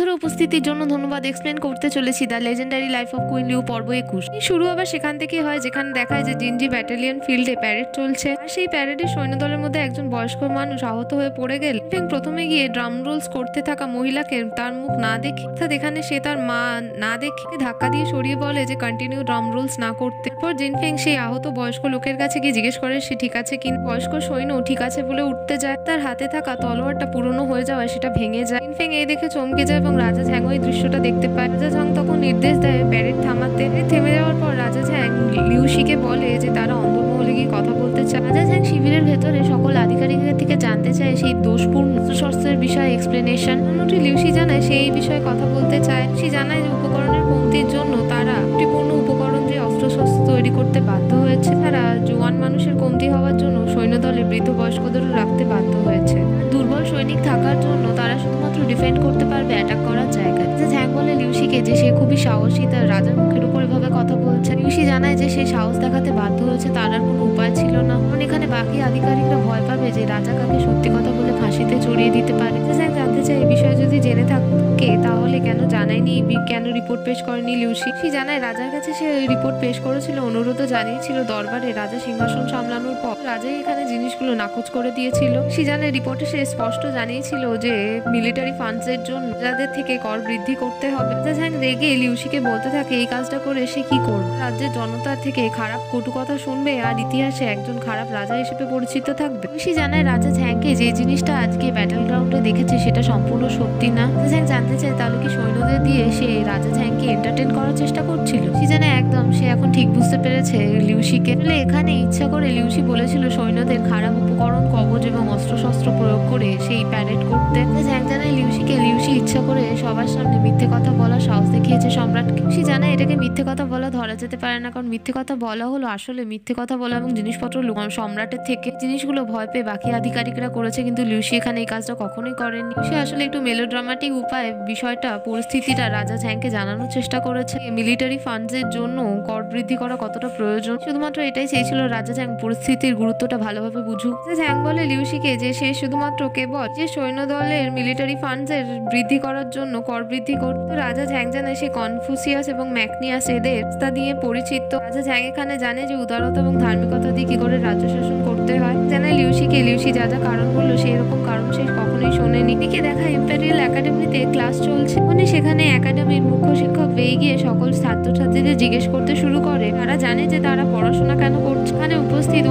ধরে উপস্থিতির জন্য ধন্যবাদ। এক্সপ্লেন করতে চলেছি the legendary life of queen Liu পর্ব 21। শুরু আবার সেখান থেকে হয় যেখানে দেখায় যে জিনজি ব্যাটালিয়ন ফিল্ডে প্যারেড চলছে, আর সেই প্যারেডে সৈন্যদলের মধ্যে একজন বয়স্ক মানুষ আহত হয়ে পড়ে গেল। প্রথমে গিয়ে ড্রাম রোলস করতে থাকা মহিলাকে তার মুখ না দেখে, অর্থাৎ এখানে সে তার মা না দেখে ধাক্কা দিয়ে সরিয়ে বলে যে কন্টিনিউ ড্রাম রোলস না করতে। এরপর জিনফেং সেই আহত বয়স্ক লোকের কাছে গিয়ে জিজ্ঞেস করে সে ঠিক আছে কিনা। বয়স্ক সৈন্য ঠিক আছে বলে উঠতে যায়, তার হাতে থাকা তলোয়ারটা পুরনো হয়ে যাওয়ায় সেটা ভেঙে যায়। জিনফেং এই দেখে চমকে যায় এবং রাজা ঝ্যাং ওই দৃশ্যটা দেখতে পায়। রাজা ঝ্যাং তখন নির্দেশ দেয় প্যারেড থামাতে। থেমে যাওয়ার পর রাজা ঝ্যাং লিউশিকে বলে যে তারা অন্দরমহলে গিয়ে কথা বলতে চায়। রাজা ঝ্যাং শিবিরের ভেতরে সকল আধিকারিকের থেকে জানতে চায় সেই দোষপূর্ণ শস্ত্রের বিষয়ে এক্সপ্লেনেশন। প্রধানমন্ত্রী লিউশি জানায় সেই বিষয়ে কথা বলতে চায়। সে জানায় যে উপকরণের কমতির জন্য তারা ত্রিপূর্ণ উপকরণ দিয়ে অস্ত্রশস্ত্র তৈরি করতে বাধ্য হয়েছে। তারা জোয়ান মানুষের কমতি হওয়ার জন্য সৈন্যদলে বৃদ্ধ বয়স্কদেরও রাখতে বাধ্য হয়েছে। দুর্বল সৈনিক থাকার জন্য তারা শুধুমাত্র ডিফেন্ড করতে পারবে অ্যাটাক করার জায়গায়। ঝ্যাং বলে লিউশিকে যে সে খুবই সাহসী, তার রাজার মুখের উপর এভাবে কথা বলছে। লিউশি জানায় যে সে সাহস দেখাতে বাধ্য হয়েছে, তার আর কোনো উপায় ছিল না। কারণ এখানে বাকি আধিকারিকরা ভয় পাবে যে রাজা কাকে সত্যি কথা বলে ফাঁসিতে চড়িয়ে দিতে পারে। ঝ্যাং জানতে চায় এই বিষয়ে যদি জেনে থাকে তাহলে কেন জানায়নি, কেন রিপোর্ট পেশ করেনি লিউশি। সে জানায় রাজার কাছে সে রিপোর্ট পেশ করেছিল, অনুরোধও জানিয়েছিল দরবারে রাজা সিংহাসন সামলানোর পর রাজাই এখানে জিনিসগুলো নাকচ করে দিয়েছিল। সে জানে রিপোর্টে সে স্পষ্ট জানিয়েছিল যে মিলিটারি ফান্ডসের জন্য যাদের থেকে কর বৃদ্ধি করতে হবে। ঝ্যাং রেগে লিউশিকে বলতে থাকে এই কাজটা করে সে কি করবে, রাজ্যের জনতার থেকে খারাপ কটু কথা শুনবে আর ইতিহাসে একজন খারাপ রাজা হিসেবে পরিচিত থাকবে। লিউশি জানায় রাজা ঝ্যাংকে যে জিনিসটা আজকে ব্যাটল গ্রাউন্ডে দেখেছে সেটা সম্পূর্ণ সত্যি না। ঝ্যাং জানতে চায় তাহলে কি সৈন্যদের দিয়ে সে রাজা ঝ্যাংকে এন্টারটেন করার চেষ্টা করছিল। সে জানে একদম সে এখন ঠিক বুঝতে পেরেছে লিউশিকে। এখানে ইচ্ছা করে লিউশি বলেছিল সৈন্যদের খারাপ উপকরণ, কবচ এবং অস্ত্রশস্ত্র প্রয়োগ করে সেই প্যারেড করতে। ঝ্যাং জানায় লিউশিকে লিউশি ইচ্ছা করে সবার সামনে মিথ্যে কথা বলার সাহস দেখিয়েছে সম্রাটকে। সে জানায় এটাকে মিথ্যে কথা বলা ধরা যেতে পারে না, কারণ মিথ্যে কথা বলা হলো আসলে মিথ্যে কথা বলা এবং জিনিসপত্র সম্রাটের থেকে জিনিসগুলো ভয় পেয়ে বাকি আধিকারিকরা করেছে, কিন্তু লিউশি এখানে এই কাজটা কখনোই করেনি। সে আসলে একটু মেলোড্রামাটিক উপায়ে বিষয়টা পরিস্থিতিটা রাজা ঝ্যাংকে জানানোর চেষ্টা করেছে। মিলিটারি ফান্ডসের জন্য কর বৃদ্ধি করা কতটা প্রয়োজন, শুধুমাত্র এটাই চেয়েছিল রাজা ঝ্যাং পরিস্থিতির গুরুত্বটা ভালোভাবে বুঝুক। ঝ্যাং বলে লিউশিকে যে সে শুধুমাত্র কেবল যে সৈন্য দলের মিলিটারি ফান্ডসের বৃদ্ধি করার জন্য কর বৃদ্ধি করতে। রাজা ঝ্যাং জানে সে কনফুসিয়াস এবং ম্যাকনিয়াস এদের রাস্তা দিয়ে পরিচিত। রাজা ঝ্যাং এখানে জানে যে উদারতা এবং ধার্মিকতা দিয়ে কি করে রাজ্য শাসন করতে হয়। জানে লিউশিকে লিউশি যা যা কারণ বললো সেই রকম কারণ সে কখনোই শোনেনি। এদিকে দেখা ইম্পেরিয়াল একাডেমিতে ক্লাস চলছে, মানে সেখানে একাডেমির মুখ্য শিক্ষক বেয়ে গিয়ে সকল ছাত্রছাত্রীদের জিজ্ঞেস করতে শুরু করে তারা জানে যে তারা পড়াশোনা কেন করছে। এখানে উপস্থিত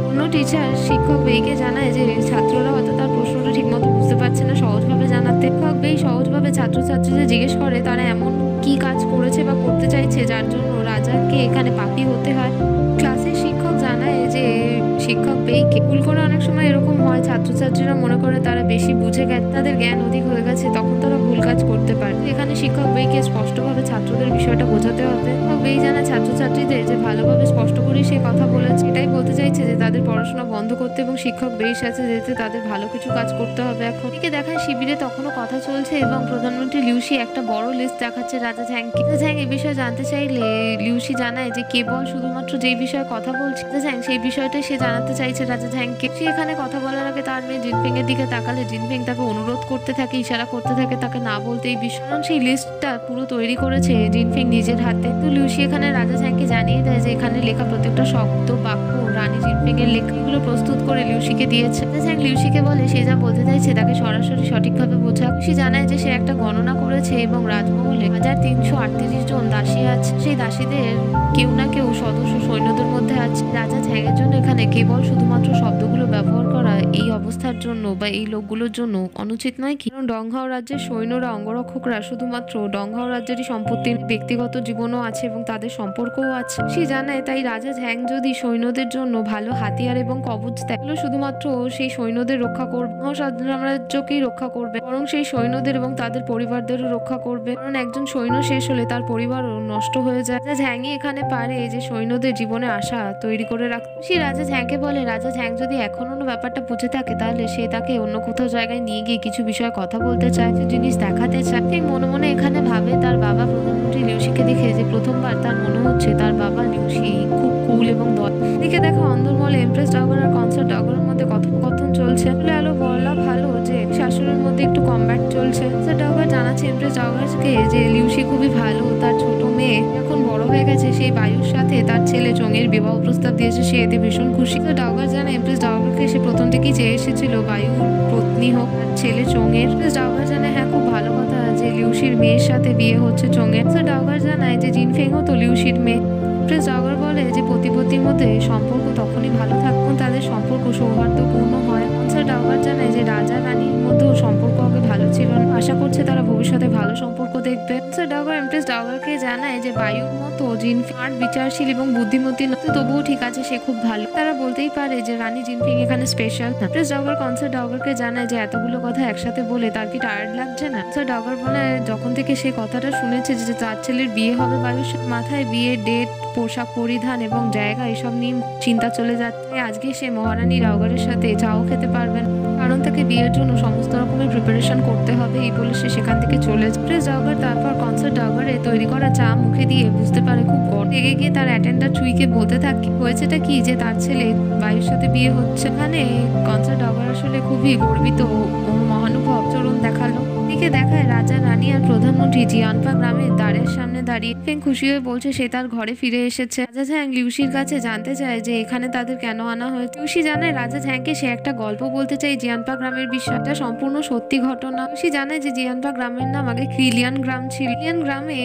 অন্য টিচার শিক্ষক বেইকে জানায় যে ছাত্ররা হয়তো তার প্রশ্নটা ঠিক মতো বুঝতে পারছে না, সহজভাবে জানাতে। শিক্ষক বেই সহজভাবে ছাত্রছাত্রীদের জিজ্ঞেস করে তারা এমন কি কাজ করেছে বা করতে চাইছে যার জন্য রাজাকে এখানে পাপী হতে হয়। ক্লাসের শিক্ষক জানায় যে শিক্ষক বেইকে ভুল করে অনেক সময় এরকম হয় ছাত্রছাত্রীরা মনে করে তারা বেশি বুঝে গেছে, তাদের জ্ঞান অধিক হয়ে গেছে, তখন তারা ভুল কাজ করতে পারে। এখানে শিক্ষক বেইকে স্পষ্টভাবে ছাত্রদের বিষয়টা বোঝাতে হবে। শিক্ষক বেই জানায় ছাত্রছাত্রীদের যে ভালোভাবে স্পষ্ট করে সে কথা বলেছে, এটাই বলতে চাইছে যে তাদের পড়াশোনা বন্ধ করতে এবং শিক্ষক বেইর সাথে যেতে তাদের ভালো কিছু কাজ করতে হবে। এখন এদিকে দেখায় শিবিরে তখনও কথা চলছে এবং প্রধানমন্ত্রী লিউশি একটা বড় লিস্ট দেখাচ্ছে রাজা ঝ্যাংকে। রাজা ঝ্যাং এই বিষয়ে জানতে চাইলে লিউশি জানায় যে কেবল শুধুমাত্র যেই বিষয়ে কথা বলছে রাজা ঝ্যাং সেই বিষয়টাই সে জানাতে চাইছে রাজা ঝ্যাংকে। সে এখানে কথা বলার আগে তার মেয়ে জিনফেং এর দিকে তাকালে জিনফেং তাকে অনুরোধ করতে থাকে, ইশারা করতে থাকে তাকে না বলতে এই বিষয়। সেই লিস্টটা পুরো তৈরি করেছে জিনফেং নিজের হাতে। তো লিউশি এখানে রাজা ঝ্যাংকে জানিয়ে দেয় যে এখানে লেখা প্রত্যেকটা শব্দ বাক্য রানী জিনফেং এর লেখা, এগুলো প্রস্তুত করে লিউশিকে দিয়েছে। রাজা ঝ্যাং লিউশিকে বলে সে যা বলতে চাইছে তাকে সরাসরি সঠিকভাবে বোঝা। সে জানায় যে সে একটা গণনা করেছে এবং রাজমহলে 1338 জন দাসী আছে। সেই দাসীদের কেউ না কেউ সদস্য সৈন্যদের মধ্যে আছে। রাজা ঝ্যাংয়ের জন্য এখানে কেবল শুধুমাত্র শব্দগুলো ব্যবহার করা এই অবস্থার জন্য বা এই লোকগুলোর জন্য অনুচিত নয় কি? কারণ ডংহাও রাজ্যের সৈন্যরা অঙ্গরক্ষকরা শুধুমাত্র ডংহাও রাজ্যেরই সম্পত্তির ব্যক্তিগত জীবনও আছে এবং তাদের সম্পর্কও আছে। সে জানায় তাই রাজা ঝ্যাং যদি সৈন্যদের জন্য ভালো হাতিয়ার এবং কবচ দেয় শুধুমাত্র সেই সৈন্যদের রক্ষা করবে, সাম্রাজ্যকেই রক্ষা করবে, বরং সেই সৈন্যদের এবং তাদের পরিবারদেরও রক্ষা করবে। কারণ একজন সৈন্য শেষ হলে তার পরিবারও নষ্ট হয়ে যায়। রাজা ঝ্যাংই এখানে পারে যে সৈন্যদের জীবনে আশা তৈরি করে রাখতে। সে রাজা ঝ্যাংকে বলে রাজা ঝ্যাং যদি এখনো ব্যাপারটা বুঝে থাকে তাহলে সে তাকে অন্য কোথাও জায়গায় নিয়ে গিয়ে কিছু বিষয়ে কথা বলতে চায়, কিছু জিনিস দেখাতে চায়। ঠিক মনে মনে এখানে ভাবে তার বাবা প্রধানমন্ত্রী লিউশিকে দেখে যে প্রথমবার তার মনে হচ্ছে তার বাবা লিউশি খুব ফুল এবং দল। এদিকে দেখো অন্দরমহলে এমপ্রেস ডাগর আর কনসার্ট ডাগরের মধ্যে কথোপকথন চলছে। আলো বলা ভালো যে শাশুড়ির মধ্যে একটু কমব্যাট চলছে। ডাগর জানাচ্ছে এমপ্রেস ডাগরকে যে লিউসি খুবই ভালো, তার ছোট মেয়ে এখন বড় হয়ে গেছে, সেই বায়ুর সাথে তার ছেলে চোঙের বিবাহ প্রস্তাব দিয়েছে, সে এতে ভীষণ খুশি। ডাগর জানা এমপ্রেস ডাগরকে সে প্রথম থেকেই চেয়ে এসেছিল বায়ুর পত্নী হোক, ছেলে চোঙের। ডাগর জানে হ্যাঁ খুব ভালো কথা যে লিউসির মেয়ের সাথে বিয়ে হচ্ছে চোঙের। ডাগর জানায় যে জিনফেংও তো লিউসির মেয়ে। এমপ্রেস ডাগর বলে যে পতি-পত্নীর মধ্যে সম্পর্ক তখনই ভালো থাকবে তাদের সম্পর্ক সৌহার্দ্যপূর্ণ হয়। ডাগর জানায় যে রাজা রানীর মধ্যেও সম্পর্ক আগে ভালো ছিল না, আশা করছে তারা ভবিষ্যতে ভালো সম্পর্ক দেখবে। ডাগর এমপ্রেস ডাগরকে জানায় যে বায়ুর মতো জিনফিং স্মার্ট, বিচারশীল এবং বুদ্ধিমতী নয়, তবুও ঠিক আছে, সে খুব ভালো। তারা বলতেই পারে যে রানী জিনফিং এখানে স্পেশাল। এমপ্রেস ডাগর কনসার্ট ডাগরকে জানায় যে এতগুলো কথা একসাথে বলে তার কি টায়ার্ড লাগছে না। ডাগর বলে যখন থেকে সে কথাটা শুনেছে যে তার ছেলের বিয়ে হবে বায়ুর সাথে, মাথায় বিয়ে ডেট, পোশাক পরিধান এবং জায়গা এসব নিয়ে চিন্তা চলে যাচ্ছে। আজকে সে মহারানী ডাগরের সাথে চাও খেতে পারবেন, কারণ তাকে বিয়ের জন্য সমস্ত রকমের প্রিপারেশন করতে হবে। এই বলে সে সেখান থেকে চলে যায়। এমপ্রেস ডাগর তারপর কনসার্ট ডাগরে তৈরি করা চা মুখে দিয়ে বুঝতে পারে খুব গরম। রেগে গিয়ে তার অ্যাটেন্ডার চুইকে বলতে থাকে হয়েছেটা কি যে তার ছেলে বায়ুর সাথে বিয়ে হচ্ছে। এখানে কনসার্ট ডাগর আসলে খুবই গর্বিত ও মহানুভব চরণ দেখালো। এদিকে দেখায় রাজা রানী আর প্রধানমন্ত্রী জিয়ানপা গ্রামের দ্বারের সামনে দাঁড়িয়ে। ফেং খুশি হয়ে বলছে সে তার ঘরে ফিরে এসেছে। রাজা ঝ্যাং লিউসির কাছে জানতে চায় যে এখানে তাদের কেন আনা হয়েছে। লিউসি জানায় রাজা ঝ্যাংকে সে একটা গল্প বলতে চাই জিয়ানপা গ্রামের বিষয়টা সম্পূর্ণ সত্যি ঘটনা। লিউসি জানায় যে জিয়ানপা গ্রামের নাম আগে ক্রিলিয়ান গ্রাম ছিল। ক্রিলিয়ান গ্রামে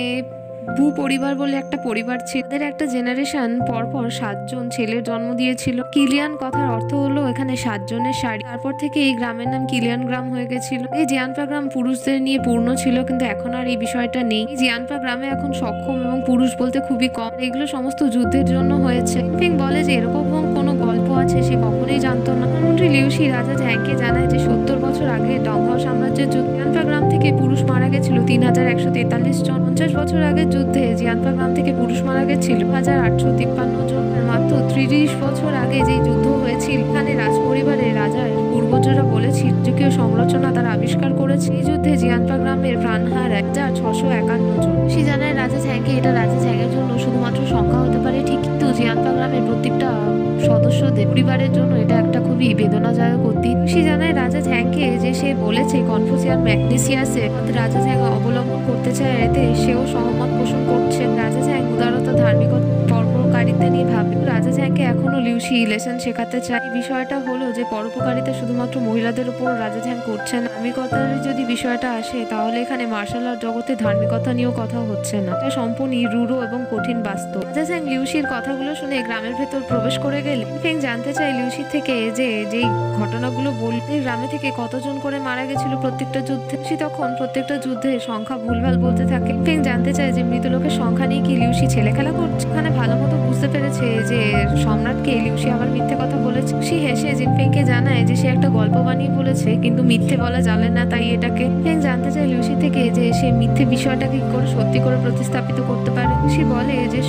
ভূ পরিবার বলে একটা পরিবার ছিল। তাদের একটা জেনারেশন পরপর 7 জন ছেলের জন্ম দিয়েছিল। কিলিয়ান কথার অর্থ হলো এখানে 7 জনের শাড়ি। তারপর থেকে এই গ্রামের নাম কিলিয়ান গ্রাম হয়ে গেছিল। এই জিয়ানপা গ্রাম পুরুষদের নিয়ে পূর্ণ ছিল, কিন্তু এখন আর এই বিষয়টা নেই। জিয়ানপা গ্রামে এখন সক্ষম এবং পুরুষ বলতে খুবই কম। এগুলো সমস্ত যুদ্ধের জন্য হয়েছে। ফিং বলে যে এরকম কোনো গল্প আছে সে কখনোই জানতো না। প্রধানমন্ত্রী লিউসি রাজা ঝ্যাংকে জানায় যে 70 বছর আগে ডংহাও সাম্রাজ্যের যুদ্ধে জিয়ানপা গ্রাম থেকে পুরুষ মারা গেছিল 3143 জন। 50 বছর আগে যুদ্ধে জিয়ানপা গ্রাম থেকে পুরুষ মারা গেছিল 1853 জন। মাত্র 30 বছর আগে যে যুদ্ধ হয়েছিল এখানে রাজ পরিবারের রাজার পূর্বজরা বলেছিল যে কেউ সংরচনা তার আবিষ্কার করেছে। এই যুদ্ধে জিয়ানপা গ্রামের প্রাণহার 1651 জন। সে জানায় রাজা ঝ্যাংকে এটা রাজা ঝ্যাংয়ের জন্য শুধুমাত্র সংখ্যা হতে পারে ঠিক, কিন্তু জিয়ানপা গ্রামের প্রত্যেকটা সদস্যদের পরিবারের জন্য এটা একটা খুবই বেদনাদায়ক অতীত। সে জানায় রাজা ঝ্যাংকে যে সে বলেছে কনফুসিয়াস ম্যাগনেসিয়াসের রাজা ঝ্যাং অবলম্বন করতে চায়, এতে সেও সহমত পোষণ করছে। রাজা ঝ্যাং উদারতা, ধার্মিকতা, পরোপকারিতা নিয়ে ভাবে। রাজা ঝ্যাংকে এখনো লিউসি লেসন শেখাতে চায়। বিষয়টা হলো যে পরোপকারিতা শুধুমাত্র মহিলাদের উপর রাজা ঝ্যাং করছে না। ধার্মিকতার যদি বিষয়টা আসে তাহলে এখানে মার্শাল আর্ট জগতে ধার্মিকতা নিয়েও কথা হচ্ছে না, এটা সম্পূর্ণই রূঢ় এবং কঠিন বাস্তব। রাজা ঝ্যাং লিউসির কথাগুলো শুনে গ্রামের ভেতর প্রবেশ করে গেলে ফেং জানতে চায় লিউসি থেকে যে যেই ঘটনাগুলো বলতে গ্রামে থেকে কতজন করে মারা গেছিল প্রত্যেকটা যুদ্ধে। সে তখন প্রত্যেকটা যুদ্ধের সংখ্যা ভুলভাল বলতে থাকে। ফেং জানতে চায় যে মৃত লোকের সংখ্যা নিয়ে কি লিউসি ছেলে খেলা করছে। এখানে ভালো মতো বুঝতে পেরেছে যে সম্রাটকে লিউসি আবার মিথ্যে কথা বলেছে। সে হেসে জিনফেংকে জানায় যে সে একটা গল্প বানিয়ে বলেছে, কিন্তু মিথ্যে বলা যাবে না, তাই এটাকে। ফেং জানতে চায় লিউসি থেকে যে সে মিথ্যে বিষয়টাকে কি করে সত্যি করে প্রতিস্থাপিত করতে পারে। সে বলে যে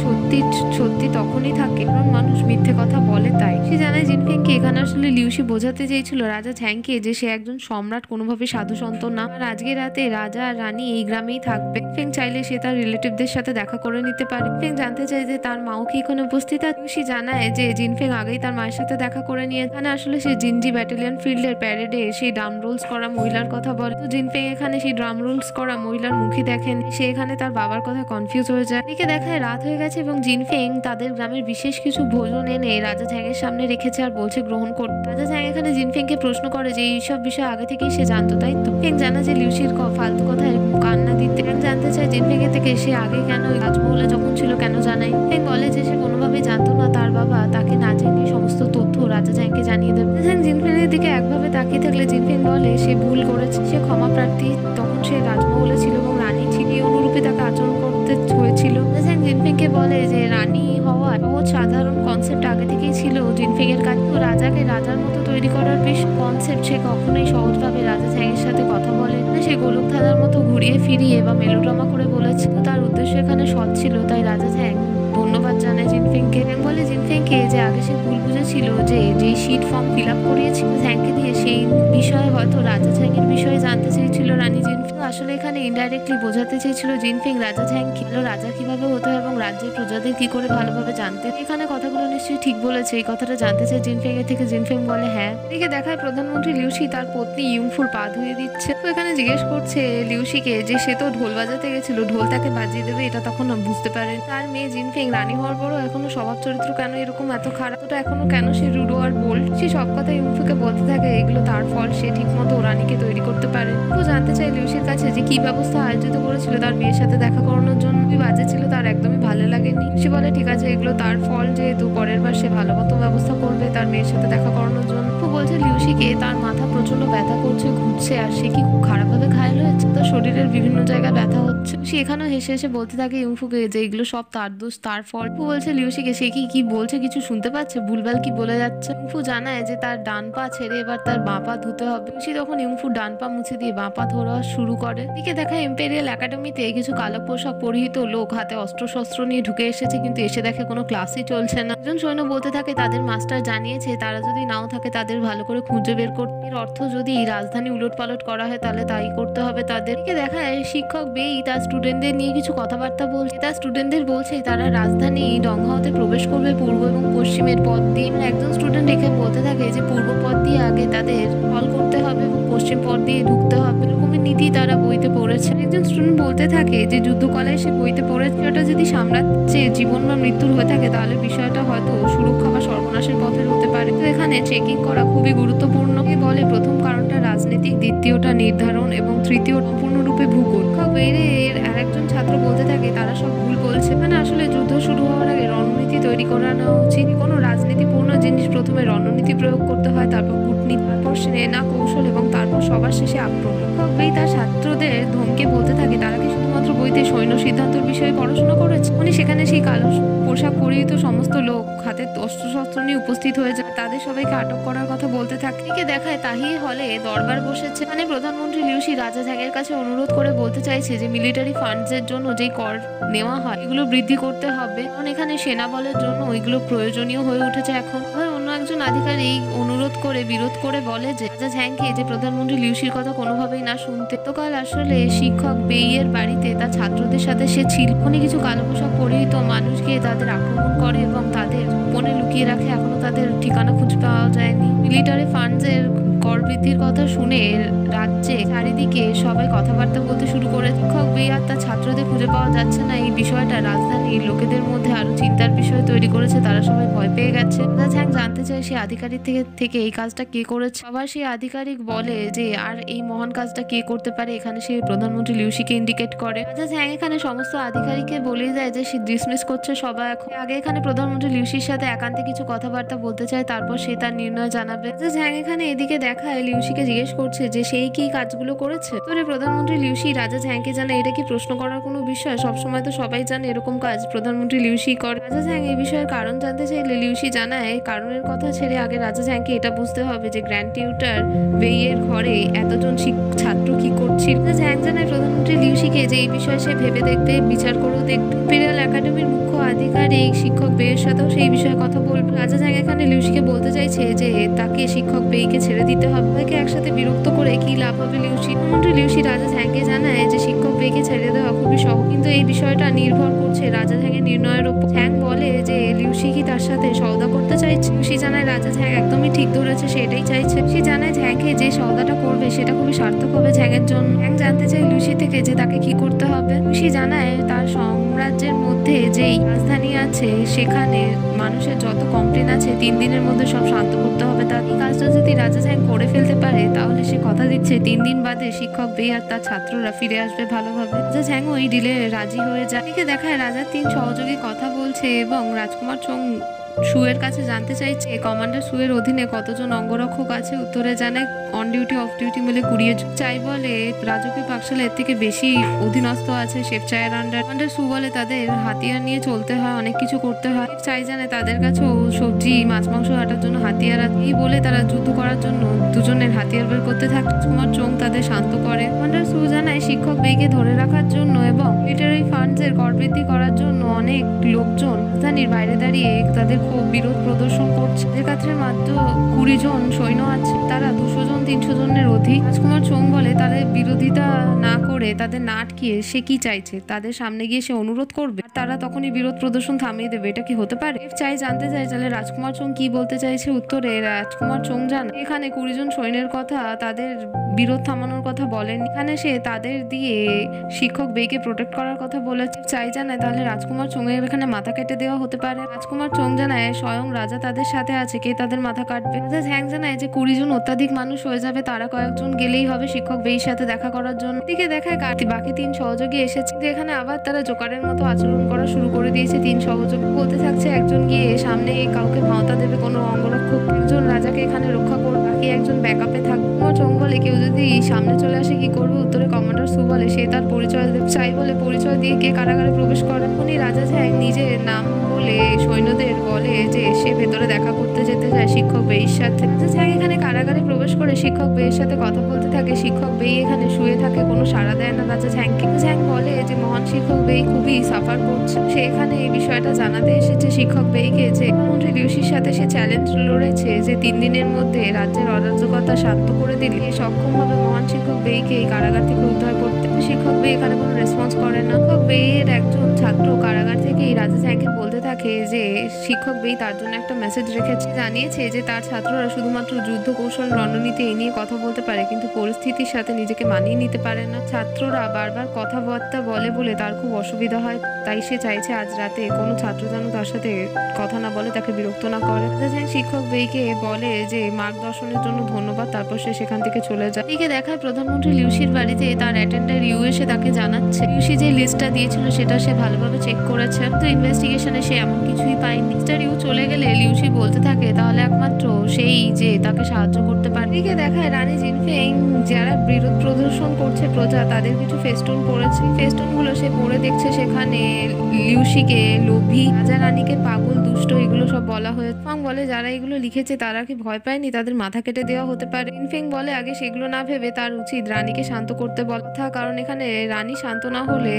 সত্যি তখনই থাকে কারণ মানুষ মিথ্যে কথা বলে, তাই। সে জানায় জিনফেংকে এখানে আসলে লিউসি বোঝাতে চেয়েছিল রাজা ঝ্যাংকে যে সে একজন সম্রাট, কোনোভাবে সাধু সন্ত না। আর আজকে রাতে রাজা আর রানী এই গ্রামেই থাকবে। ফেং চাইলে সে তার রিলেটিভদের সাথে দেখা করে নিতে পারে। ফেং জানতে চায় যে তার মাও কি এখানে উপস্থিত আছে। লিউসি জানায় যে জিনফেং আগেই তার মায়ের সাথে দেখা করে নিয়ে এখানে আসলে সে জিনজি ব্যাটালিয়ন ফিল্ডের প্যারেডে সেই ড্রাম রোলস করা মহিলার কথা বলে। তো জিনফেং এখানে সেই ড্রাম রোলস করা মহিলার মুখে দেখেন। সে এখানে তার বাবার কথা কনফিউজ হয়ে যায়। এদিকে দেখায় রাত হয়ে গেছে এবং জিনফেং তাদের গ্রামের বিশেষ কিছু ভোজন এনে রাজা ঝ্যাংয়ের সামনে রেখেছে আর বলছে গ্রহণ করতে। রাজা ঝ্যাং এখানে জিনফেংকে প্রশ্ন করে যে এইসব বিষয় আগে থেকেই সে জানতো, তাই তো। ফেং জানা যে লিউসির ফালতু কথায় কান্না দিতে। ফেং জানতে চায় জিনফেং থেকে সে আগে কেন রাজমহলে যখন ছিল কেন জানাই। ফেং বলে যে সে কোনোভাবেই জানতো না তার বাবা তাকে না জেনে সমস্ত তথ্য রাজা ঝ্যাংকে জানিয়ে দেবে। ঝ্যাং জিনফেংয়ের দিকে একভাবে তাকিয়ে থাকলে জিনফেং বলে সে ভুল করেছে, সে ক্ষমা প্রার্থী। তখন সে রাজমহলে ছিল এবং রানী ছিল, এই অনুরূপে তাকে আচরণ করতে হয়েছিল। ঝ্যাং জিনফেংকে বলে যে রানী হওয়া সহজ সাধারণ কনসেপ্ট আগে থেকেই ছিল জিনফেং এর কাছে। রাজাকে রাজার মতো তৈরি করার বেশ কনসেপ্ট সে কখনোই সহজভাবে রাজা ঝ্যাংয়ের সাথে কথা বলে না। সে গোলক ধাঁধার মতো ঘুরিয়ে ফিরিয়ে বা মেলোড্রামা করে বলেছে। তার উদ্দেশ্য এখানে সৎ ছিল, তাই রাজা ঝ্যাং ধন্যবাদ জানায় জিনফেংকে। বলে জিনফেংকে যে আগে সে ভুল বুঝেছিল যে যেই শিট ফর্ম ফিল আপ করিয়েছিল ঝ্যাংকে দিয়ে সেই বিষয়ে হয়তো রাজা ঝ্যাংয়ের বিষয়ে জানতে চেয়েছিল রানী জিনফেং। আসলে এখানে ইনডাইরেক্টলি বোঝাতে চেয়েছিল জিনফিং রাজা ঝ্যাংকে রাজা কিভাবে হতে হয় এবং রাজ্যের প্রজাদের কি করে ভালোভাবে জানতে। এখানে কথাগুলো নিশ্চয়ই ঠিক বলেছে। এই কথাটা জানতে চায় জিনফিং এর থেকে। জিনফিং বলে হ্যাঁ। এদিকে দেখায় প্রধানমন্ত্রী লিউশি তার পত্নী ইউংফুর পা ধুয়ে দিচ্ছে। তো এখানে জিজ্ঞেস করছে লিউশিকে যে সে তো ঢোল বাজাতে গেছিল, ঢোল তাকে বাজিয়ে দেবে এটা তখন বুঝতে পারে। তার মেয়ে জিনফিং রানী হওয়ার পরও এখনো স্বভাব চরিত্র কেন এরকম এত খারাপ, তো এখনো কেন সে রুডো আর বোল্ড। সে সব কথা ইউংফুকে বলতে থাকে এগুলো তার ফল, সে ঠিক মতো রানীকে তৈরি করতে পারে। তো জানতে চাই লিউশির কাছে যে কি ব্যবস্থা আয়োজিত করেছিল তার মেয়ের সাথে দেখা করানোর জন্য। বাজে ছিল, তার একদমই ভালো লাগেনি। সে বলে ঠিক আছে এগুলো তার ফল, যেহেতু পরের বার সে ভালো মতো ব্যবস্থা করবে তার মেয়ের সাথে দেখা করানোর জন্য। তো বলছে লিউশিকে তার মাথা প্রচন্ড ব্যথা করছে, ঘুরছে, আর সে কি খুব খারাপভাবে ঘায়েল হয়েছে, তার শরীরের বিভিন্ন জায়গায় ব্যথা হচ্ছে। সে এখানেও হেসে হেসে বলতে থাকে ইউংফুকে যে এগুলো সব তার দোষ, তার ফল। বলছে লিউশিকে সে কি বলছে কিছু শুনতে পাচ্ছে, ভুলভাল কি বলে যাচ্ছে। ইউংফু জানায় যে তার ডান পা ছেড়ে এবার তার বাঁ পা ধুতে হবে। সে তখন ইউংফুর ডান পা মুছে দিয়ে বাঁ পা ধরা শুরু করে। এদিকে দেখা ইম্পেরিয়াল একাডেমিতে কিছু কালো পোশাক পরিহিত লোক হাতে অস্ত্রশস্ত্র নিয়ে ঢুকে এসেছে, কিন্তু এসে দেখে কোনো ক্লাসই চলছে না। একজন সৈন্য বলতে থাকে তাদের মাস্টার জানিয়েছে তারা যদি নাও থাকে তাদের ভালো করে খুঁজে বের করতে। এর অর্থ যদি রাজধানী উলটপালট করা হয় তাহলে তাই করতে হবে তাদেরকে। দেখায় শিক্ষক বেই তার স্টুডেন্টদের নিয়ে কিছু কথাবার্তা বলছে। তার স্টুডেন্টদের বলছে তারা রাজধানী ডংহাওতে প্রবেশ করবে পূর্ব এবং পশ্চিমের পথ দিয়ে। একজন স্টুডেন্ট রেখে বলতে থাকে যে পূর্ব পথ দিয়ে আগে তাদের কল করতে হবে এবং পশ্চিম পথ দিয়ে ঢুকতে হবে, এরকমের নীতি তারা বইতে পড়েছে। একজন স্টুডেন্ট বলতে থাকে যে যুদ্ধকলায় সে বইতে পড়েছে ওটা যদি সাম্রাজ্যে জীবন বা মৃত্যুর হয়ে থাকে তাহলে বিষয়টা হয়তো সুরক্ষা বা সর্বনাশের পথের হতে পারে। তো এখানে চেকিং করা খুবই গুরুত্বপূর্ণ। বলে প্রথম কারণটা রাজনীতিক, দ্বিতীয়টা নির্ধারণ এবং তৃতীয় সম্পূর্ণরূপে ভূগোল। এর আরেকজন ছাত্র বলতে থাকে তারা সব ভুল বলছে, মানে আসলে যুদ্ধ শুরু হওয়ার আগে রণনীতি তৈরি করানো উচিত। কোনো রাজনীতিপূর্ণ জিনিস প্রথমে রণনীতি প্রয়োগ করতে হয়, তারপর কূটনীতি, তারপর সেনা কৌশল এবং তারপর সবার শেষে আক্রমণ। তার ছাত্রদের ধমকে বলতে থাকে তারা কি শুধুমাত্র বইতে সৈন্য সিদ্ধান্তের বিষয়ে পড়াশোনা করেছে। উনি সেখানে সেই কালো পোশাক পরিহিত সমস্ত লোক হাতে অস্ত্রশস্ত্র নিয়ে উপস্থিত হয়ে যায়, তাদের সবাইকে আটক করার কথা বলতে থাকে। দেখায় তাহি হলে দরবার বসেছে, মানে প্রধানমন্ত্রী লিউশি রাজা ঝ্যাংয়ের কাছে অনুরোধ করে বলতে চাইছে যে মিলিটারি ফান্ডস এর জন্য যেই কর নেওয়া হয় এগুলো বৃদ্ধি করতে হবে, কারণ এখানে সেনা বলের জন্য ওইগুলো প্রয়োজনীয় হয়ে উঠেছে এখন। অন্য একজন আধিকারিক অনুরোধ করে বিরোধ করে বলে যে রাজা ঝ্যাংকে যে প্রধানমন্ত্রী লিউশির কথা কোনোভাবেই না শুনতে। তো কাল আসলে শিক্ষক বেইয়ের বাড়িতে তার ছাত্রদের সাথে সে ছিল, উনি কিছু কালো পোশাক পরিহিত মানুষ গিয়ে তাদের আক্রমণ করে এবং তাদের গোপনে লুকিয়ে রাখে, এখনো তাদের ঠিকানা খুঁজে পাওয়া যায়নি। মিলিটারি ফান্ডস এর কর বৃদ্ধির কথা শুনে রাজ্যে চারিদিকে সবাই কথাবার্তা বলতে শুরু করে। শিক্ষক বেই আর তার ছাত্রদের খুঁজে পাওয়া যাচ্ছে না, এই বিষয়টা রাজধানীর লোকেদের মধ্যে আরো চিন্তার বিষয় তৈরি করেছে, তারা সবাই ভয় পেয়ে গেছে। রাজা ঝ্যাং জানতে চায় সেই আধিকারিক থেকে এই কাজটা কে করেছে। আবার সেই আধিকারিক বলে যে আর এই মহান কাজটা কে করতে পারে, এখানে সে প্রধানমন্ত্রী লিউশিকে ইন্ডিকেট করে। রাজা ঝ্যাং এখানে সমস্ত আধিকারিককে বলে যায় যে সে ডিসমিস করছে সবাই। এখন আগে এখানে প্রধানমন্ত্রী লিউশির সাথে একান্তে কিছু কথাবার্তা বলতে চায়, তারপর সে তার নির্ণয় জানাবে। রাজা ঝ্যাং এখানে এদিকে দেখায় লিউশিকে জিজ্ঞেস করছে যে সেই কি কাজগুলো করেছে। তোরে প্রধানমন্ত্রী লিউশি রাজা ঝ্যাংকে জানে, এটা কি প্রশ্ন করার কোনো বিষয়? সবসময় তো সবাই জানে এরকম কাজ প্রধানমন্ত্রী লিউশি করে। রাজা ঝ্যাং এই বিষয়ের কারণ জানতে চাইলে লিউশি জানায় কারণের কথা ছেড়ে আগে রাজা ঝ্যাংকে এটা বুঝতে হবে যে গ্র্যান্ড টিউটার বেইয়ের ঘরে এতজন ছাত্র কি করছিল। রাজা ঝ্যাং জানায় প্রধানমন্ত্রী লিউশিকে যে এই বিষয়ে সে ভেবে দেখবে, বিচার করেও দেখবে। ইম্পেরিয়াল একাডেমির মুখ্য আধিকারিক শিক্ষক বেইয়ের সাথেও সেই বিষয়ে কথা বলবে। রাজা ঝ্যাং এখানে লিউশিকে বলতে চাইছে যে তাকে শিক্ষক বেইকে ছেড়ে দিতে হবে, তাকে একসাথে বিরক্ত করে কি লাভ হবে লিউশি। প্রধানমন্ত্রী লিউশি রাজা ঝ্যাংকে জানায় যে শিক্ষক বেইকে ছেড়ে দেওয়া খুবই সহজ, কিন্তু এই বিষয়টা নির্ভর করছে রাজা ঝ্যাংয়ের নির্ণয়ের উপর। ঝ্যাং বলে যে লিউশি কি তার সাথে সওদা করতে চাইছে। লিউশি জানায় রাজা ঝ্যাং একদমই ঠিক ধরেছে, সে এটাই চাইছে। সে জানায় ঝ্যাংকে যে সওদাটা করবে সেটা খুবই সার্থক হবে ঝ্যাংয়ের জন্য। ঝ্যাং জানতে চায় লিউশি থেকে যে তাকে কি করতে হবে। লিউশি জানায় তার সাম্রাজ্যের মধ্যে যেই রাজধানী আছে সেখানে মানুষের যত কমপ্লেন আছে 3 দিনের মধ্যে সব শান্ত করতে হবে। তার এই কাজটা যদি রাজা ঝ্যাং করে ফেলতে পারে তাহলে সে কথা দিচ্ছে 3 দিন বাদে শিক্ষক বেই আর তার ছাত্ররা ফিরে আসবে ভালোভাবে। রাজা ঝ্যাং ওই ডিলে রাজি হয়ে যায়। এদিকে দেখায় রাজার 3 সহযোগী কথা বলছে এবং রাজকুমার চং সুয়ের কাছে জানতে চাইছে কমান্ডার সুয়ের অধীনে কতজন অঙ্গরক্ষক আছে। উত্তরে জানায় অন ডিউটি অফ ডিউটি মিলে 20 জন। চাই বলে রাজকীয় পাকশালে এর থেকে বেশি অধীনস্থ আছে শেফ চায়ের আন্ডার। কমান্ডার সু বলে তাদের হাতিয়ার নিয়ে চলতে হয়, অনেক কিছু করতে হয়। চাই জানে তাদের কাছেও সবজি মাছ মাংস হাঁটার জন্য হাতিয়ার আছে। এই বলে তারা যুদ্ধ করার জন্য দুজনের হাতিয়ার বের করতে থাকে। রাজকুমার চং তাদের শান্ত করে। কমান্ডার সু জানায় শিক্ষক বেইকে ধরে রাখার জন্য এবং মিলিটারি ফান্ডস এর কর বৃদ্ধি করার জন্য অনেক লোকজন রাজধানীর বাইরে দাঁড়িয়ে তাদের খুব বিরোধ প্রদর্শন করছে। এদের কাছে মাত্র 20 জন সৈন্য আছে, তারা 200 জন 300 জনের অধিক। রাজকুমার চোং বলে তাদের বিরোধিতা না করে তাদের না আটকিয়ে সে কি চাইছে, তাদের সামনে গিয়ে সে অনুরোধ করবে আর তারা তখনই বিরোধ প্রদর্শন থামিয়ে দেবে, এটা কি হতে পারে? চাই জানতে চাই তাহলে রাজকুমার চোং কি বলতে চাইছে। উত্তরে রাজকুমার চোং জানায় এখানে 20 জন সৈন্যের কথা, তাদের বিরোধ থামানোর কথা বলেন, এখানে সে তাদের দিয়ে শিক্ষক বেইকে প্রোটেক্ট করার কথা বলেছে। চাই জানায় তাহলে রাজকুমার চোং এর এখানে মাথা কেটে দেওয়া হতে পারে। রাজকুমার চোং জানায় স্বয়ং রাজা তাদের সাথে আছে, কে তাদের মাথা কাটবে? রাজা ঝ্যাং জানায় যে 20 জন অত্যাধিক মানুষ হয়ে যাবে, তারা কয়েকজন গেলেই হবে শিক্ষক বেইর সাথে দেখা করার জন্য। এদিকে দেখায় বাকি 3 সহযোগী এসেছে, যেখানে আবার তারা জোকারের মতো আচরণ করা শুরু করে দিয়েছে। 3 সহযোগী বলতে থাকছে একজন গিয়ে সামনে কাউকে ভাঁওতা দেবে, কোনো অঙ্গরক্ষক, একজন রাজাকে এখানে রক্ষা করবে, বাকি একজন ব্যাকআপে থাকবে। চোং বলে কেউ যদি সামনে চলে আসে কি করবে? উত্তরে কমান্ডার সু বলে সে তার পরিচয় দেবে। চাই বলে পরিচয় দিয়ে কে কারাগারে প্রবেশ করে। উনি রাজা ঝ্যাং নিজের নাম বলে সৈন্যদের বলে যে সে ভেতরে দেখা করতে যেতে চায় শিক্ষক বেইর সাথে। রাজা ঝ্যাং এখানে কারাগারে প্রবেশ করে শিক্ষক বেইর সাথে কথা বলতে থাকে। শিক্ষক বেই এখানে শুয়ে থাকে, কোনো সাড়া দেয় না রাজা ঝ্যাংকে। ঝ্যাং বলে যে মহান শিক্ষক বেই খুবই সাফার করছে, সে এখানে এই বিষয়টা জানাতে এসেছে শিক্ষক বেইকে যে মন্ত্রী লিউসির সাথে সে চ্যালেঞ্জ লড়েছে যে 3 দিনের মধ্যে রাজ্যের অরাজকতা শান্ত করে দিলে সক্ষম হবে মহান শিক্ষক বেইকে এই কারাগার থেকে উদ্ধার করতে। শিক্ষক বেই এখানে কোনো রেসপন্স করে না। শিক্ষক বেইয়ের একজন ছাত্র কারাগার থেকে রাজা ঝ্যাংকে বলতে থাকে যে শিক্ষক বেই তার জন্য একটা মেসেজ রেখেছে, জানিয়েছে যে তার ছাত্ররা শুধুমাত্র যুদ্ধ কৌশল রণনীতি এই নিয়ে কথা বলতে পারে, কিন্তু পরিস্থিতির সাথে নিজেকে মানিয়ে নিতে পারে না। ছাত্ররা বারবার কথাবার্তা বলে বলে তার খুব অসুবিধা হয়, তাই সে চাইছে আজ রাতে কোনো ছাত্র যেন তার সাথে কথা না বলে, তাকে বিরক্ত না করে। রাজা ঝ্যাং শিক্ষক বেইকে বলে যে মার্গদর্শনের জন্য ধন্যবাদ, তারপর সে সেখান থেকে চলে যায়। এদিকে দেখায় প্রধানমন্ত্রী লিউসির বাড়িতে তার অ্যাটেন্ডার ইউ এসে তাকে জানাচ্ছে লিউসি যে লিস্টটা দিয়েছিল সেটা সে ভালোভাবে চেক করেছে, তো ইনভেস্টিগেশনে সে এমন কিছুই পায়নি। মিস্টার ইউ চলে গেলে লিউসি বলতে থাকে তাহলে একমাত্র সেই যে তাকে সাহায্য করতে পারে। এদিকে দেখায় রানী জিনফেং যারা বিরোধ প্রদর্শন করছে প্রজা, তাদের কিছু ফেস্টুন পড়েছে। ফেস্টুন গুলো সে পড়ে দেখছে সেখানে লিউসিকে লোভী, রাজা রানীকে পাগল, দুষ্ট, এগুলো সব বলা হয়েছে। ফাং বলে যারা এগুলো লিখেছে তারা কি ভয় পায়নি, তাদের মাথা কেটে দেওয়া হতে পারে। জিনফেং বলে আগে সেগুলো না ভেবে তার উচিত রানীকে শান্ত করতে বলা, কারণ এখানে রানী শান্ত না হলে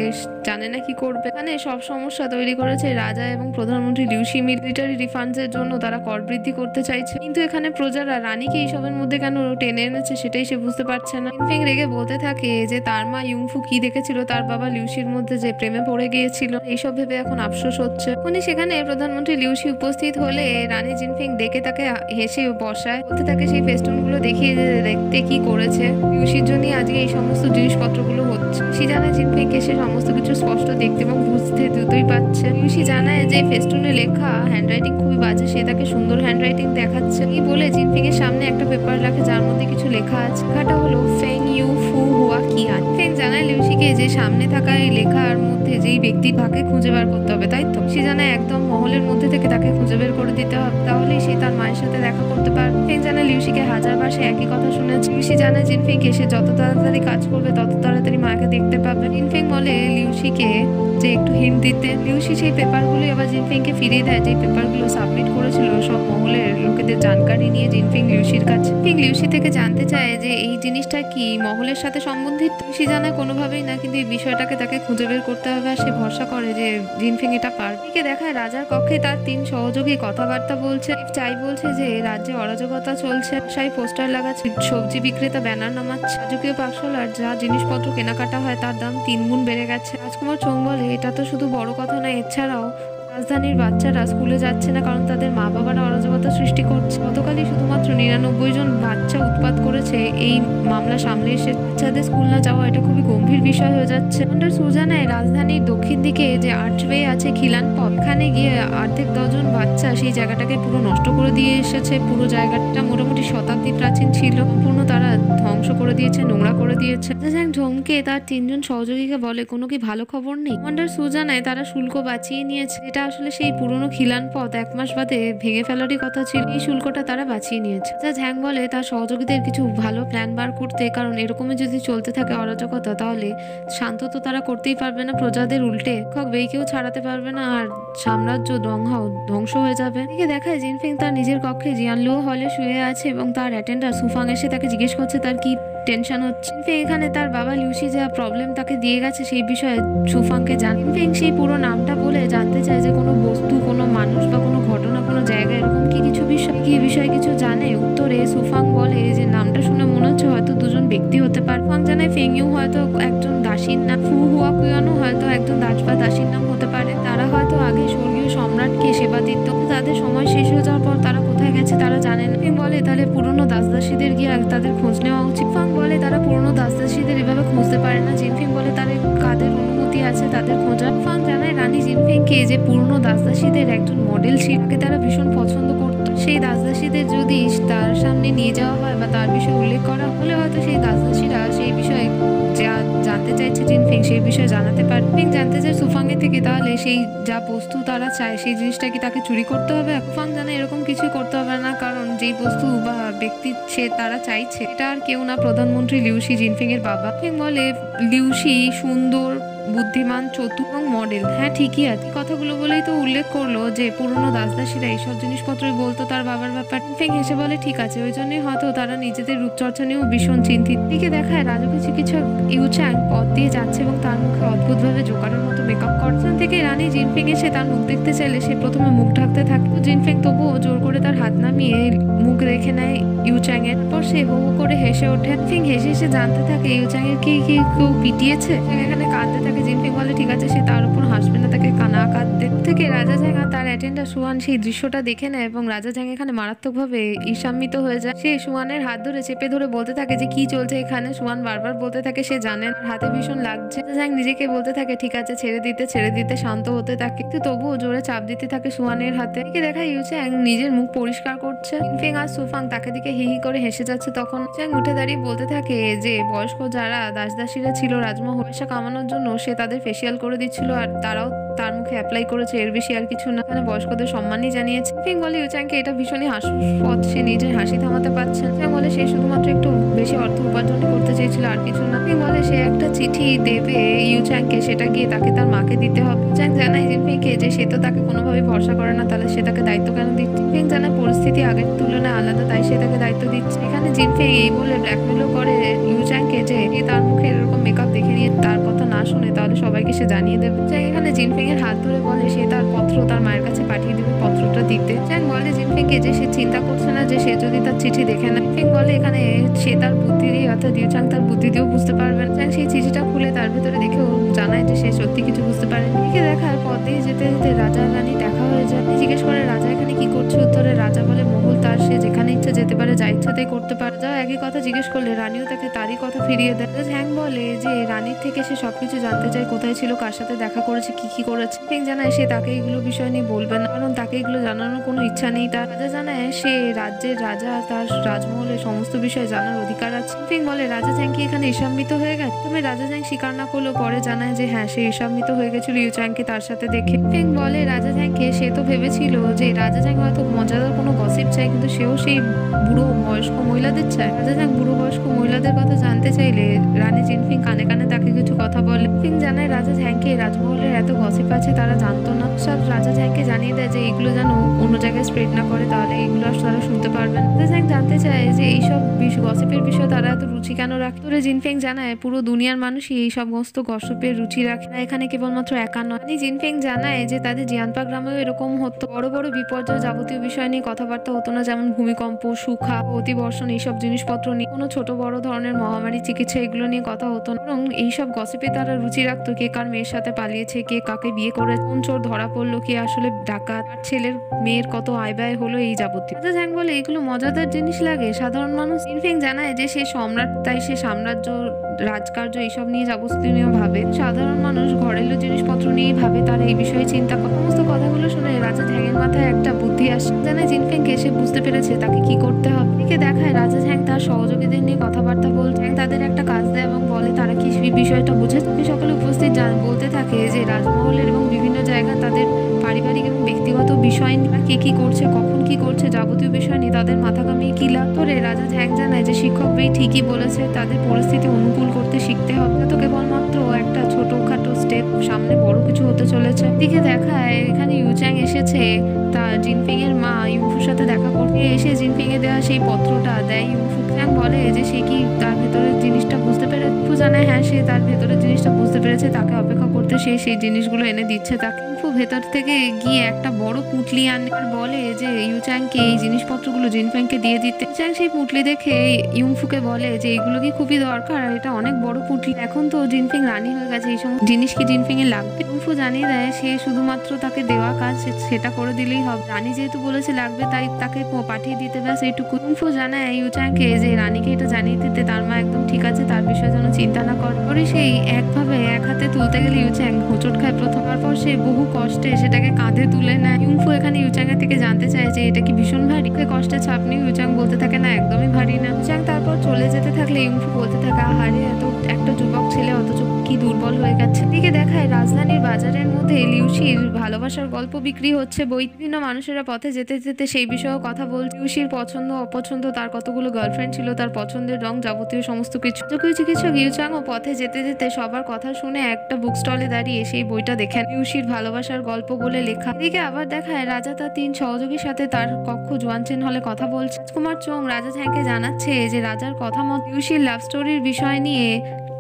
জানে না কি করবে। এখানে সব সমস্যা তৈরি করেছে রাজা এবং প্রধানমন্ত্রী লিউসি। মিলিটারি রিফান্ডস এর জন্য তারা কর বৃদ্ধি করতে চাইছে, কিন্তু এখানে প্রজারা রানীকে এইসবের মধ্যে কেন টেনে এনেছে সেটাই সে বুঝতে পারছে না। জিনফেং রেগে বলতে থাকে যে তার মা ইউংফু কি দেখেছিল তার বাবা লিউসির মধ্যে, যে প্রেমে পড়ে গিয়েছিল, এইসব ভেবে এখন আফসোস হচ্ছে। উনি সেখানে প্রধানমন্ত্রী লিউসি উপস্থিত হলে রানী জিনফেং ডেকে তাকে হেসে বসায়, বলতে থাকে সেই ফেস্টুন গুলো দেখিয়ে দেখতে কি করেছে, লিউসির জন্য আজকে এই সমস্ত জিনিসপত্রগুলো হচ্ছে। সে জানায় জিনফেংকে সে সমস্ত কিছু স্পষ্ট দেখতে এবং বুঝতে দ্রুতই পাচ্ছে। লিউসি জানায় যে ফেস্টুনে লেখা হ্যান্ডরাইটিং খুবই বাজে, সে তাকে সুন্দর হ্যান্ডরাইটিং দেখাচ্ছে। এই বলে জিনফেং এর সামনে একটা পেপার রাখে যার মধ্যে কিছু লেখা আছে। লেখাটা হলো ফেং ইউ ফু হুয়া কিয়ান। ফেং জানায় লিউসিকে যে সামনে থাকা এই লেখার মধ্যে যেই ব্যক্তির তাকে খুঁজে বার করতে হবে, তাই তো? সে জানায় একদম মহলের মধ্যে থেকে তাকে খুঁজে বের করে দিতে হবে, তাহলেই সে তার মায়ের সাথে দেখা করতে পারবে। ফেং জানায় লিউসিকে 1000 সে একই কথা শুনেছে। লিউসি জানায় জিনফেংকে সে যত তাড়াতাড়ি কাজ করবে তত তাড়াতাড়ি মাকে দেখতে পাবে। জিনফেং বলে লিউসিকে যে একটু হিন্ট দিতে। লিউসি সেই পেপারগুলো আবার জিনফেংকে ফিরিয়ে দেয়, যে পেপারগুলো সাবমিট করেছিল সব মহলের লোকেদের জানকারি নিয়ে জিনফেং লিউসির কাছে। লিউসি থেকে জানতে চায় যে এই জিনিসটা কি মহলের সাথে সম্বন্ধিত। লিউসি জানায় কোনোভাবেই না, কিন্তু এই বিষয়টাকে তাকে খুঁজে বের করতে হবে আর সে ভরসা করে যে জিনফেং এটা পারবে। এদিকে দেখায় রাজার কক্ষে তার 3 সহযোগী কথাবার্তা বলছে। চাই বলছে যে রাজ্যে অরাজকতা চলছে, সাই পোস্টার লাগাচ্ছে, সবজি বিক্রেতা ব্যানার নামাচ্ছে, রাজকীয় পাকশালার যা জিনিসপত্র কেনাকাটা হয় তার দাম 3 গুণ বেড়ে গেছে। রাজকুমার চোং বলে এটা তো শুধু বড় কথা নয়, এছাড়াও রাজধানীর বাচ্চারা স্কুলে যাচ্ছে না কারণ তাদের মা বাবারা অরাজকতা সৃষ্টি করছে। গতকালই শুধুমাত্র 99 জন বাচ্চা উৎপাত করেছে এই মামলা সামনে এসে। বাচ্চাদের স্কুল না যাওয়া এটা খুবই গম্ভীর বিষয় হয়ে যাচ্ছে। কমান্ডার সু জানায় রাজধানীর দক্ষিণ দিকে যে আর্চওয়ে আছে খিলান পথ, এখানে গিয়ে অর্ধেক ডজন বাচ্চা সেই জায়গাটাকে পুরো নষ্ট করে দিয়ে এসেছে। পুরো জায়গাটা মোটামুটি শতাব্দী প্রাচীন ছিল, সম্পূর্ণ তারা ধ্বংস করে দিয়েছে, নোংরা করে দিয়েছে। ঝমকে তার 3 জন সহযোগীকে বলে কোনো কি ভালো খবর নেই? কমান্ডার সু জানায় তারা শুল্ক বাঁচিয়ে নিয়েছে, এটা আসলে সেই পুরনো খিলান পথ 1 মাস বাদে ভেঙে ফেলারই কথা ছিল, এই শুল্কটা তারা বাঁচিয়ে নিয়েছে। ঝ্যাং বলে তার সহযোগীদের কিছু ভালো প্ল্যান বার করতে, কারণ এরকমই যদি চলতে থাকে অরাজকতা তাহলে শান্ত তো তারা করতেই পারবে না, প্রজাদের উল্টে শিক্ষক বেইকেও ছাড়াতে পারবে না আর সাম্রাজ্য ধ্বংস হয়ে যাবে। এদিকে দেখায় জিনফেং তার নিজের কক্ষে জিয়ানলুও হলে শুয়ে আছে এবং তার অ্যাটেন্ডার সুফাং এসে তাকে জিজ্ঞেস করছে তার কি টেনশন হচ্ছে। এখানে তার বাবা লিউসি যা প্রবলেম তাকে দিয়ে গেছে সেই বিষয়ে সুফাংকে জিনফেং সেই পুরো নামটা বলে জানতে চায় যে কোনো বস্তু, কোনো মানুষ বা কোনো ঘটনা, কোনো জায়গা, এরকম কি কিছু বিষয়, কি বিষয়ে কিছু জানে? উত্তরে সুফাং বলে যে নামটা শুনে মনে ব্যক্তি হতে পারে। ফাং জানায় ফেং ইউ হয়তো একজন দাসীর নাম, ফু হুয়া কুয়ানও হয়তো একজন দাস বা দাসীর নাম হতে পারে। তারা হয়তো আগে স্বর্গীয় সম্রাটকে সেবা দিত, তাদের সময় শেষ হয়ে যাওয়ার পর তারা কোথায় গেছে তারা জানেন। ফেং বলে তাহলে পুরনো দাসদাসীদের গিয়ে তাদের খোঁজ নেওয়া উচিত। ফাং বলে তারা পুরনো দাসদাসীদের এভাবে খুঁজতে পারে না। জিনফিং বলে তার কাদের অনুমতি আছে তাদের খোঁজার। ফাং জানায় রানী জিনফিংকে যে পুরনো দাসদাসীদের একজন মডেল ছিল, তাকে তারা ভীষণ পছন্দ করত। সেই দাসদাসীদের যদি তার সামনে নিয়ে যাওয়া হয় বা তার বিষয়ে উল্লেখ করা হলে হয়তো সেই দাসদাসীরা সেই বিষয়ে যা জানতে চাইছে জিনফিং সেই বিষয়ে জানাতে পারে। ফিং জানতে চায় সুফাংয়ের থেকে তাহলে সেই যা বস্তু তারা চায় সেই জিনিসটা কি তাকে চুরি করতে হবে। সুফাং জানে এরকম কিছুই করতে হবে না, কারণ যেই বস্তু বা ব্যক্তি সে তারা চাইছে এটা আর কেউ না, প্রধানমন্ত্রী লিউশি, জিনফিং এর বাবা। ফিং বলে লিউশি সুন্দর, বুদ্ধিমান, চতুর এবং মডেল। হ্যাঁ ঠিকই আছে, কথাগুলো বলেই তো উল্লেখ করলো যে পুরনো দাসদাসীরা এইসব জিনিসপত্রই বলতো তার বাবার ব্যাপার। ফেং হেসে বলে ঠিক আছে, ওই জন্যই হয়তো তারা নিজেদের রূপচর্চা নিয়েও ভীষণ চিন্তিত। দিকে দেখায় রাজকীয় চিকিৎসক ইউচ্যাং পথ দিয়ে যাচ্ছে এবং তার মুখে অদ্ভুতভাবে জোকারের মতো মেকআপ করছেন। থেকে রানী জিনফিং এসে তার মুখ দেখতে চাইলে সে প্রথমে মুখ ঢাকতে থাকে, জিনফিং তবুও জোর করে তার হাত নামিয়ে মুখ রেখে নেয় ইউচ্যাং এর। পর সে হো হো করে হেসে ওঠে। ফিং হেসে হেসে জানতে থাকে ইউচ্যাং এর কি কেউ পিটিয়েছে। এখানে কাঁদতে থাকে। জিনফিং বলে ঠিক আছে, সে তার উপর হাসবে না, তাকে কানা কাঁদতে থেকে রাজা ঝ্যাং আর তার অ্যাটেন্ডার সুয়ান সেই দৃশ্যটা দেখে নেয় এবং রাজা ঝ্যাং এখানে মারাত্মকভাবে ঈর্ষান্বিত হয়ে যায়। সে সুয়ানের হাত ধরে চেপে ধরে বলতে থাকে যে কি চলছে এখানে। সুয়ান বারবার বলতে থাকে সে জানেন, হাতে ভীষণ লাগছে। রাজা ঝ্যাং নিজেকে বলতে থাকে ঠিক আছে, ছেড়ে দিতে শান্ত হতে থাকে, কিন্তু তবুও জোরে চাপ দিতে থাকে সুয়ানের হাতে। একে দেখা ইউচ্যাং নিজের মুখ পরিষ্কার করছে। জিনফিং আর সুফাং তাকে দিকে হি হি করে হেসে যাচ্ছে। তখন চ্যাং উঠে দাঁড়িয়ে বলতে থাকে যে বয়স্ক যারা দাসদাসীরা ছিল রাজমহল পয়সা কামানোর জন্য সে তাদের ফেসিয়াল করে দিচ্ছিল আর তারাও তার মুখে অ্যাপ্লাই করেছে, এর বেশি আর কিছু না। মানে বয়স্কদের সম্মানই জানিয়েছে। ফিং বলে ইউচ্যাংকে এটা ভীষণই হাস্যস্পদ, সে নিজের হাসি থামাতে পারছে না। চ্যাং বলে সে শুধুমাত্র একটু বেশি অর্থ উপার্জন করতে চেয়েছিল, আর কিছু না। ফিং বলে সে একটা চিঠি দেবে ইউচ্যাংকে, সেটা গিয়ে তাকে তার মাকে দিতে হবে। চ্যাং জানায় জিনফিংকে যে সে তো তাকে কোনোভাবেই ভরসা করে না, তাহলে সে তাকে দায়িত্ব কেন দিচ্ছে। ফিং জানায় পরিস্থিতি আগের তুলনায় আলাদা, তাই সে তাকে দায়িত্ব দিচ্ছে। এখানে জিনফিং এই বলে ব্ল্যাকমেলও করে ইউচ্যাংকে যে তার মুখে এরকম মেকআপ দেখে নিয়ে তার কথা না শুনে তাহলে সবাইকে সে জানিয়ে দেবে। চ্যাং এখানে জিনফিং এর হাত ধরে বলে সে তার পত্র তার মায়ের কাছে পাঠিয়ে দেবে, পত্রটা দিতে। চ্যাং বলে জিনফিংকে যে সে চিন্তা করছে না যে সে যদি তার চিঠি দেখে না। ফিং বলে এখানে সে তার বুদ্ধি দিয়ে অর্থাৎ ইউচ্যাং তার বুদ্ধি দিয়েও বুঝতে পারবেন। চ্যাং সেই চিঠিটা খুলে তার ভিতরে দেখেও জানায় যে সে সত্যি কিছু বুঝতে পারেনি। এদিকে দেখার পথ দিয়ে যেতে যেতে রাজা রানী দেখা হয়ে যায়। জিজ্ঞেস করে রাজা এখানে কি করছে। উত্তরে রাজা বলে মহল তার, সে যেখানে ইচ্ছা যেতে পারে, যা ইচ্ছা তাই করতে পারে। যা একই কথা জিজ্ঞেস করলে রানীও তাকে তারই কথা ফিরিয়ে দেয়। ঝ্যাং বলে যে রানীর থেকে সে সবকিছু জানতে চায়, কোথায় ছিল, কার সাথে দেখা করেছে, কি করেছে। ফিং জানায় সে তাকে এগুলো বিষয় নিয়ে বলবে না, কারণ তাকে এগুলো জানানোর কোনো ইচ্ছা নেই তার। রাজা জানায় সে রাজ্যের রাজা, তার রাজমহলের সমস্ত বিষয়ে জানার অধিকার আছে। ফিং বলে রাজা ঝ্যাং কি এখানে ঈর্ষান্বিত হয়ে গেছে। তুমি রাজা ঝ্যাং স্বীকার না করলেও পরে জানায় যে হ্যাঁ সে ঈর্ষান্বিত হয়ে গেছিল ইউচ্যাংকে তার সাথে দেখে। ফিং বলে রাজা ঝ্যাংকে সে তো ভেবেছিল যে রাজা ঝ্যাং হয়তো মজাদার কোনো গসিপ চায়, কিন্তু সেও সেই বুড়ো বয়স্ক মহিলাদের চায়। রাজা ঝ্যাং বুড়ো বয়স্ক মহিলাদের কথা জানতে চাইলে রানী জিনফিং কানে কানে তাকে কিছু কথা বলে। ফিং জানায় রাজা ঝ্যাংকে রাজমহলের এত গসিপ আছে তারা জানতো না। সব রাজা ঝ্যাংকে জানিয়ে দেয় যে এগুলো যেন অন্য জায়গায় স্প্রেড না করে, তাহলে এগুলো তারা শুনতে পারবেন। রাজা ঝ্যাং জানতে চায় যে এইসব গসিপের বিষয়ে তারা এত রুচি কেন রাখে। তোরে জিনফিং জানায় পুরো দুনিয়ার মানুষই এই সমস্ত গসিপের রুচি রাখে, এখানে কেবলমাত্র একা নয়। জিনফিং জানায় যে তাদের জিয়ানপা গ্রামেও এরকম হতো, বড় বড় বিপর্যয় যাবতীয় বিষয় নিয়ে কথাবার্তা হতো না, যেমন ভূমিকম্প, সুখা, অতিবর্ষণ, এইসব জিনিসপত্র নিয়ে। কোনো ছোট বড় ধরনের মহামারী, চিকিৎসা এগুলো নিয়ে কথা হতো না, বরং এইসব গসিপে তারা রুচি রাখতো। কে কার মেয়ের সাথে পালিয়েছে, কে কাকে বিয়ে করে, কোন চোর ধরা পড়লো, কে আসলে ডাকাত, ছেলের মেয়ের কত আয় ব্যয় হলো, এই যাবতীয়। রাজা ঝ্যাং বলে এগুলো মজাদার জিনিস লাগে সাধারণ মানুষ। জিনফিং জানায় যে সে সম্রাট, তাই সে সাম্রাজ্য, রাজকার্য এইসব নিয়ে যাবতীয় ভাবে। সাধারণ মানুষ ঘরেলু জিনিসপত্র নিয়েই ভাবে, তার এই বিষয়ে চিন্তা করে। সমস্ত কথাগুলো শুনে রাজা ঝ্যাংয়ের মাথায় একটা বুদ্ধি আসে। জানে জিনফিংকে সে বুঝতে পেরেছে তাকে কি করতে হবে। একে দেখায় রাজা ঝ্যাং তার সহযোগীদের নিয়ে কথাবার্তা বলছে, তাদের একটা কাজ দেয় এবং বলে তারা কি বিষয়টা বুঝে। সকলে উপস্থিত বলতে থাকে যে রাজমহলের এবং বিভিন্ন জায়গা তাদের পারিবারিক এবং ব্যক্তিগত বিষয় নিয়ে কে কি করছে, কখন কি করছে, যাবতীয় বিষয় নিয়ে তাদের মাথা কামিয়ে কি লাভ। তোরে রাজা ঝ্যাং জানায় যে শিক্ষক ভাই ঠিকই বলেছে, তাদের পরিস্থিতি অনুকূল করতে শিখতে হবে। তো কেবলমাত্র একটা ছোটখাটো স্টেপ, সামনে বড় কিছু হতে চলেছে। দিকে দেখায় এখানে ইউচ্যাং এসেছে তার জিনফিং এর মা ইউফুর সাথে দেখা করতে। এসে জিনফিং এ দেওয়া সেই পত্রটা দেয় ইউফু। চ্যাং বলে যে সে কি তার ভেতরের জিনিসটা বুঝতে পেরে। ইউফু জানায় হ্যাঁ সে তার ভেতরের জিনিসটা বুঝতে পেরেছে, তাকে অপেক্ষা করতে মুহূর্তে সেই জিনিসগুলো এনে দিচ্ছে তাকে। ইউফু ভেতর থেকে গিয়ে একটা বড় পুঁটলি আনে আর বলে যে ইউচ্যাংকে এই জিনিসপত্রগুলো জিনফেংকে দিয়ে দিতে। ইউচ্যাং সেই পুঁটলি দেখে ইউংফুকে বলে যে এগুলো কি খুবই দরকার, আর এটা অনেক বড় পুঁটলি, এখন তো জিনফেং রানী হয়ে গেছে, এই সমস্ত জিনিস কি জিনফেং এর লাগবে? ইউংফু জানিয়ে দেয় সে শুধুমাত্র তাকে দেওয়া কাজ সেটা করে দিলেই হবে, রানী যেহেতু বলেছে লাগবে তাই তাকে পাঠিয়ে দিতে, ব্যাস এইটুকু। ইউংফু জানায় ইউচ্যাংকে যে রানীকে এটা জানিয়ে দিতে, তার মা একদম ঠিক আছে, তার বিষয়ে যেন চিন্তা না করে। পরে সেই একভাবে এক হাতে তুলতে গেলে ইউচ্যাং হোঁচট খায় প্রথম, তারপর সে বহু কষ্টে সেটাকে কাঁধে তুলে নেয়। ইউংফু এখানে ইউচ্যাং এর থেকে জানতে চায় যে এটা কি ভীষণ ভারী? কষ্টের ছাপ নিয়ে ইউচ্যাং বলতে থাকে না, একদমই ভারী না। ইউচ্যাং তারপর চলে যেতে থাকলে ইউংফু বলতে থাকে আহারে এত একটা যুবক ছেলে অথচ কি দুর্বল হয়ে গেছে। দিকে দেখায় রাজধানীর বাজারের মধ্যে লিউসির ভালোবাসার গল্প বিক্রি হচ্ছে বই। বিভিন্ন মানুষেরা পথে যেতে যেতে সেই বিষয়েও কথা বলছে, লিউসির পছন্দ অপছন্দ, তার কতগুলো গার্লফ্রেন্ড ছিল, তার পছন্দের রং, যাবতীয় সমস্ত কিছু। চিকিৎসক ইউচ্যাং ও পথে যেতে যেতে সবার কথা শুনে একটা বুক স্টলে দাঁড়িয়ে সেই বইটা দেখেন, লিউসির ভালোবাসার গল্প বলে লেখা। এদিকে আবার দেখায় রাজা তার 3 সহযোগীর সাথে তার কক্ষ জুয়ানচেন হলে কথা বলছে। রাজকুমার চোং রাজা ঝ্যাংকে জানাচ্ছে যে রাজার কথা মত লিউসির লাভ স্টোরির বিষয় নিয়ে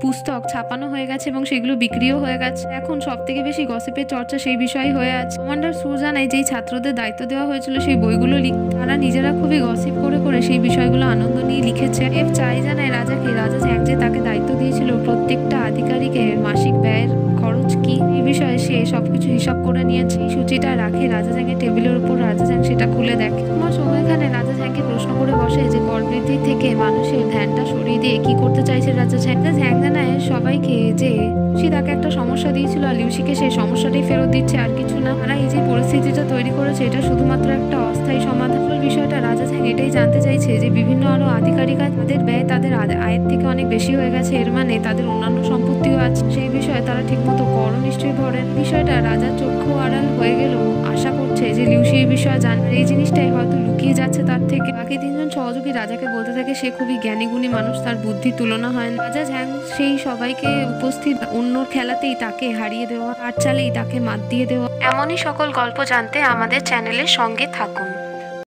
পুস্তক ছাপানো হয়ে গেছে এবং সেগুলো বিক্রিও হয়ে গেছে। এখন সব থেকে বেশি গসিপের চর্চা সেই বিষয় হয়ে আছে। কমান্ডার সু জানায় যেই ছাত্রদের দায়িত্ব দেওয়া হয়েছিল সেই বইগুলো তারা নিজেরা খুবই গসিপ করে করে সেই বিষয়গুলো আনন্দ নিয়ে লিখেছে। এফ চাই জানায় রাজাকে রাজা ঝ্যাং যে তাকে দায়িত্ব দিয়েছিল প্রত্যেকটা আধিকারিকের মাসিক ব্যয়ের খরচ কি এই বিষয়ে সে সবকিছু হিসাব করে নিয়েছে। এই সূচিটা রাখে রাজা ঝ্যাংয়ের টেবিলের উপর, রাজা ঝ্যাং সেটা খুলে দেখে। তোমার সময় এখানে রাজা ঝ্যাংকে প্রশ্ন করে বসে যে কর বৃদ্ধি থেকে মানুষের ধ্যানটা সরিয়ে দিয়ে কি করতে চাইছে রাজা ঝ্যাং। ঝ্যাং জানায় সবাইকে যে লিউসি তাকে একটা সমস্যা দিয়েছিল আর লিউসিকে সেই সমস্যাটাই ফেরত দিচ্ছে, আর কিছু না। তারা এই যে পরিস্থিতিটা তৈরি করেছে এটা শুধুমাত্র একটা অস্থায়ী সমাধান। বিষয়টা রাজা ঝ্যাং এটাই জানতে চাইছে যে বিভিন্ন আরো আধিকারিক তাদের ব্যয় তাদের আয়ের থেকে অনেক বেশি হয়ে গেছে, এর মানে তাদের অন্যান্য সম্পত্তিও আছে, সেই বিষয়ে তারা ঠিকমতো করও নিশ্চয়ই ভরেন। বিষয়টা রাজার চক্ষু আড়াল হয়ে গেলেও আশা করছে যে লিউসি এই বিষয়ে জানে, এই জিনিসটাই হয়তো লুকিয়ে যাচ্ছে তার থেকে। বাকি 3 জন সহযোগী রাজাকে বলতে থাকে সে খুবই জ্ঞানীগুণী মানুষ, তার বুদ্ধির তুলনা হয় না। রাজা ঝ্যাং সেই সবাইকে উপস্থিত অন্যর খেলাতেই তাকে হারিয়ে দেওয়া, আর চালেই তাকে মাত দিয়ে দেওয়া। এমনই সকল গল্প জানতে আমাদের চ্যানেলের সঙ্গে থাকুন।